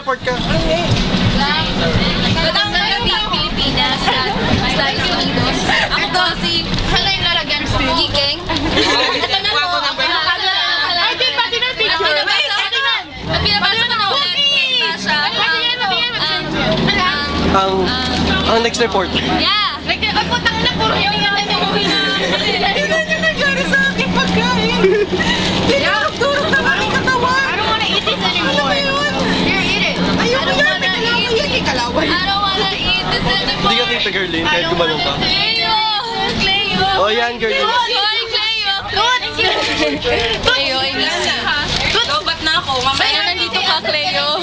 mag-report ka. Magandang gabi ang Pilipinas at Estados Unidos. Ako to si Gikeng. Ito na po ang Ay, di ba? Di na picture? Ang pinabasa ko na ulit kay Tasha Ang next report. Yeah! Ay, putang na, puro yung nangyari sa aking pagkain. Turok na maling katawan. I don't wanna eat this anymore. Here, eat it. Ayoko yan, may kalaway yan. Kalaway. I don't wanna eat this anymore. Hindi ka kita, girlin, kahit gumanong ka. Cleo! Cleo! O yan, girlin. Hoy, Cleo! Cleo, I miss you. Lobat na ako. Mamaya nandito ka, Cleo.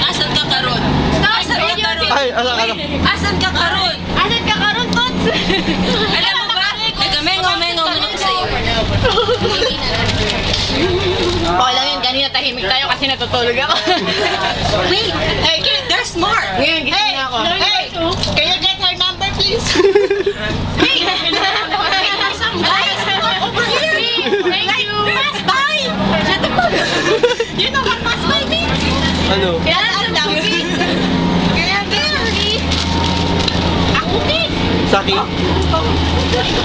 Asan ka karon? Asan ka karon? Ay, ano. Asan ka karon? Asan ka karon, Tots? Alam mo ba? Nagamengaw-mengaw na ako sa'yo. Okay lang yun, kanina tahimik tayo kasi natutulog ako. Wait! Hey, there's more! Ngayon, gising ako. Hey! Can you get her number, please? Hey! There's some guys over here! Thank you. Pass by! Shut the fuck up! You know what pass by means? Ano? Kaya ang dami! Kaya ang dami! Ako din! Saki?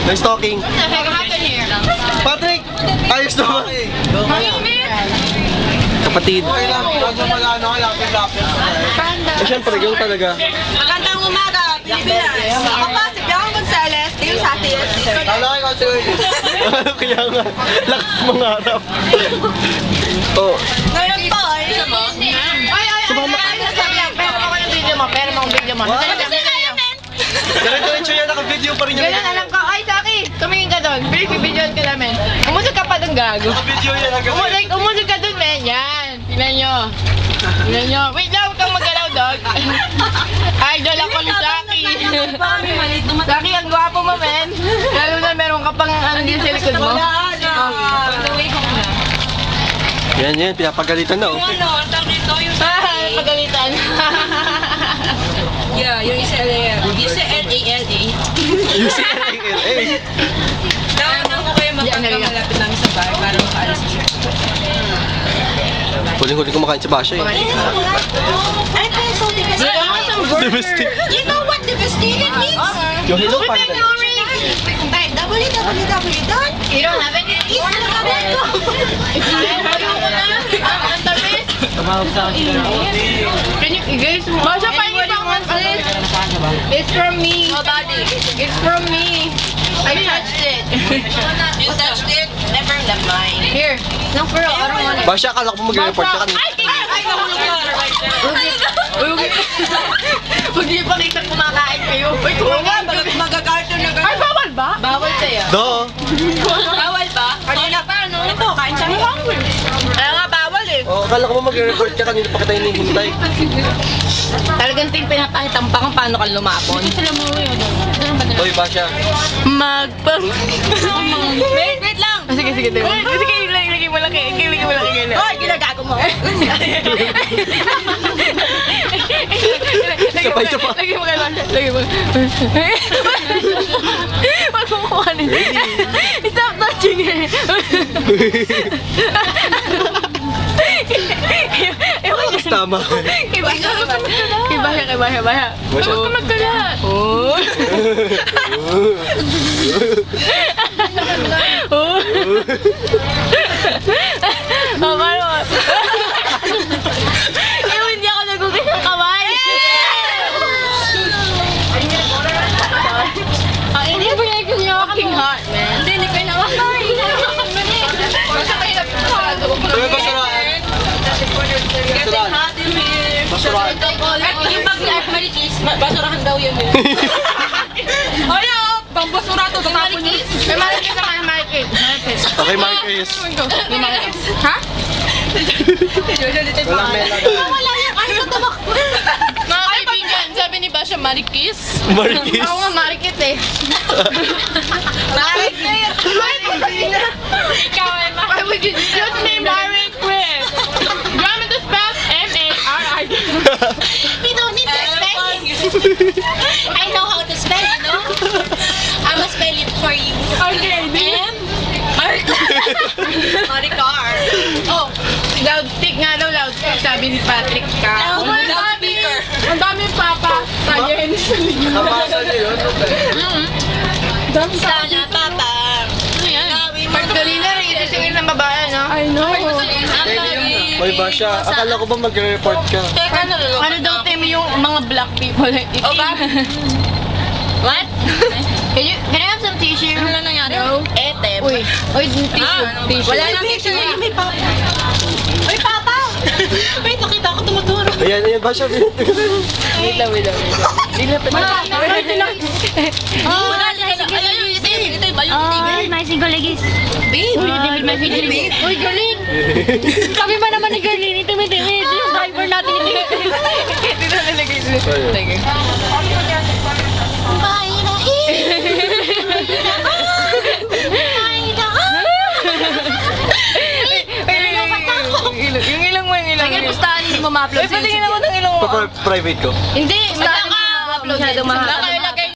Nice talking. What happened here? Patrick! Ayos naman. Mainit. Kapatid. Okay lang, huwag mo mag-ano ka, lapit-lapit. Eh, syempre, yung talaga. Magandang umaga, Pilipinas! Ako pa, si Bianca Gonzalez, Dale Satias. Kala ko ikaw si Willis. Ano kaya nga? Lakas mangarap. Oh. Ngayon po, ay... Pero ako ng video mo, pero mo ang video mo. Ganito siya, naka-video pa rin yung Ganun, alam ka. Ay, Saki, tumingin ka doon. Bibidyoan ka namin. Umusog ka pa doon, gago. Naka-video yan, Umusog ka doon, men. Yan. Tingnan nyo. Tingnan nyo. Wait lang, huwag kang magalaw, dog. Idol ako ni Saki. Saki, ang gwapo mo, men. Lalo na meron ka pang ano din sa likod mo. Yan, pinapagalitan na, oh. Pagalitan. Yeah, yung isa L.A.L. Yung isa L.A.L.A. UCLA. Dapat ko kayo magpagkamalapit namin sa bar para makaalis siya. Huling-huling kumakain sa Basha, eh. Ay, kaya so devastated. Devastated. You know what devastated means? Yung Hello Panda. www. You don't have any? Ang tamis. Can you, guys, Masha, pahingi pa ako ng It's from me. It's from me. I touched it. You touched it? Never left mine. Here. No, for real, I don't want it. Basha, akala ko mag-report ka kanina. Ay, nahulog ka. Huwag niyo pakita kumakain kayo. Uy, kumakain ka. Magagarton na Ay, bawal ba? Bawal sa'yo. Do. Bawal ba? Kanina pa, no? Ito, kain siya. Kaya nga bawal eh. Oh, akala ko mag-report ka kanina pa kita hinihintay. Talagang ting pinapakita mo pa kung paano ka lumapon. Hoy, Basha. Wait lang! Sige, sige, sige. Sige, ilagay mo lang kay. Ilagay mo lang kay. Hoy, ginagago mo! Sabay siya pa. Lagay mo kay. Lagay mo. Wag mo kuhanin. Stop touching it. Tapos tama. Kibaya. Huwag ka magkalat. Oh. Oh. Paano? Hindi ako nagugis ng kamay. Hindi ba yung fucking hot, man? Hindi ko na makain. Basta kayo nagpapagod. Sabi ba saraan? Getting hot in here. Basurahan. Yung mag-marikis, basurahan daw yun. Ay, pambasura to, tatapon yun. May marikis na kayo, marikis. Okay, Marcus. May marikis. Ha? Walang melang. Wala yung ano, tumakbo. Mga kaibigan, sabi ni Basha, marikis. Marikis. Ako nga marikit eh. Marikis! Ikaw ay Why would you just say marikis? You want me to spell M-A-R-I-K? We don't need to spell it. I know how to spell, you know? I'ma spell it for you. Okay, Maricar. Oh, loud stick nga daw, loud stick. sabi ni Patrick ka. Ang dami papa. Science. Nabasa niyo yun. Sana, papa. Magdalina rin ito singin ng babae, no? I know. May ba siya? Akala ko ba magre-report ka? Teka, naluloko Ano daw, Tim, yung mga black people? O ba? What? Can I have some tissue? Ano na nangyari? No. Etem. Uy, tissue. Wala nang picture eh. May papa. Uy, papa! Wait, nakita ko tumuturo. Ayan, ayan ba siya? Wait lang. Wala lang. Ayun, ito iba yung tigil. May singolegis. Babe! May feeling. Uy, galing! Sabi ba naman ni Garlene, tumid-timid. Yung driver natin ito. Dito nalagay siya. Sige. Yung ilong mo. Sige, pustahan mo ma-upload. Uy, patingin naman ng ilong mo. Private ko. Hindi, pustahan mo ma-upload. Masyadong mahaba.